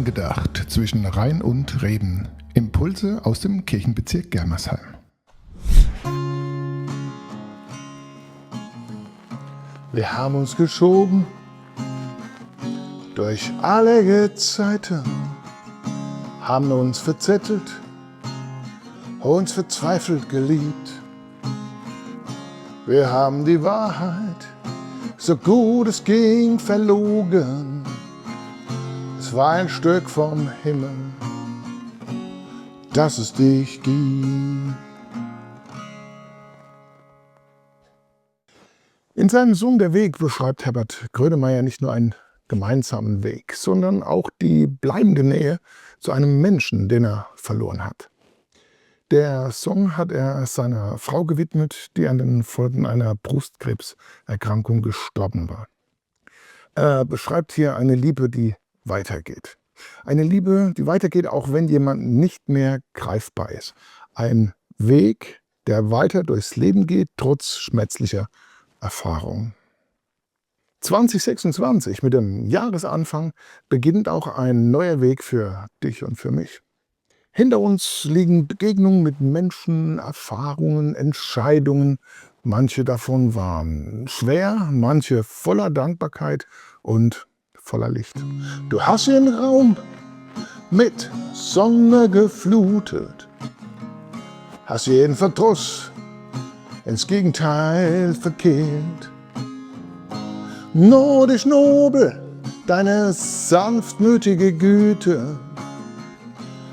Angedacht zwischen Rhein und Reben. Impulse aus dem Kirchenbezirk Germersheim. Wir haben uns geschoben durch alle Zeiten, haben uns verzettelt, uns verzweifelt geliebt. Wir haben die Wahrheit, so gut es ging, verlogen. Es war ein Stück vom Himmel, dass es dich gibt. In seinem Song Der Weg beschreibt Herbert Grönemeyer nicht nur einen gemeinsamen Weg, sondern auch die bleibende Nähe zu einem Menschen, den er verloren hat. Der Song hat er seiner Frau gewidmet, die an den Folgen einer Brustkrebserkrankung gestorben war. Er beschreibt hier eine Liebe, die weitergeht. Eine Liebe, die weitergeht, auch wenn jemand nicht mehr greifbar ist. Ein Weg, der weiter durchs Leben geht, trotz schmerzlicher Erfahrung. 2026, mit dem Jahresanfang, beginnt auch ein neuer Weg für dich und für mich. Hinter uns liegen Begegnungen mit Menschen, Erfahrungen, Entscheidungen. Manche davon waren schwer, manche voller Dankbarkeit und voller Licht. Du hast den Raum mit Sonne geflutet, hast jeden Verdruss ins Gegenteil verkehrt. Nordisch nobel, deine sanftmütige Güte,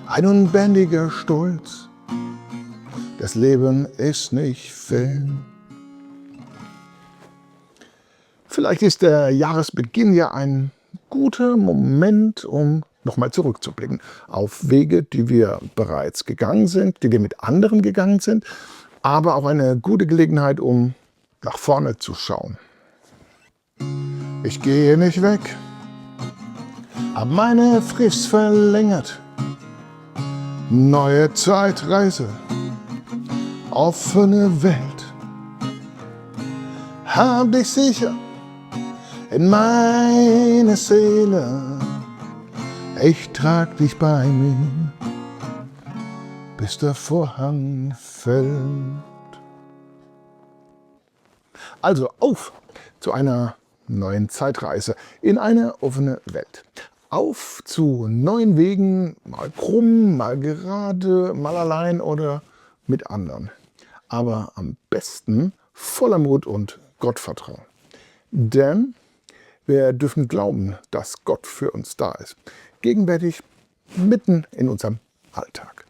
ein unbändiger Stolz, das Leben ist nicht fern. Vielleicht ist der Jahresbeginn ja ein guter Moment, um nochmal zurückzublicken auf Wege, die wir bereits gegangen sind, die wir mit anderen gegangen sind, aber auch eine gute Gelegenheit, um nach vorne zu schauen. Ich gehe nicht weg, hab meine Frist verlängert. Neue Zeitreise, offene Welt. Hab dich sicher in meine Seele. Ich trag dich bei mir, bis der Vorhang fällt. Also auf zu einer neuen Zeitreise in eine offene Welt. Auf zu neuen Wegen, mal krumm, mal gerade, mal allein oder mit anderen. Aber am besten voller Mut und Gottvertrauen. Denn wir dürfen glauben, dass Gott für uns da ist. Gegenwärtig mitten in unserem Alltag.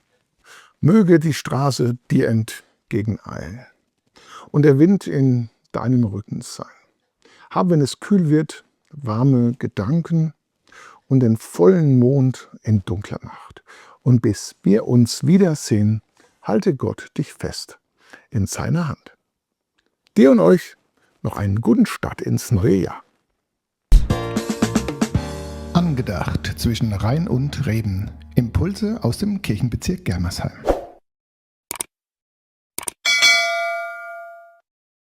Möge die Straße dir entgegeneilen und der Wind in deinem Rücken sein. Hab, wenn es kühl wird, warme Gedanken und den vollen Mond in dunkler Nacht. Und bis wir uns wiedersehen, halte Gott dich fest in seiner Hand. Dir und euch noch einen guten Start ins neue Jahr. Angedacht zwischen Rhein und Reben. Impulse aus dem Kirchenbezirk Germersheim.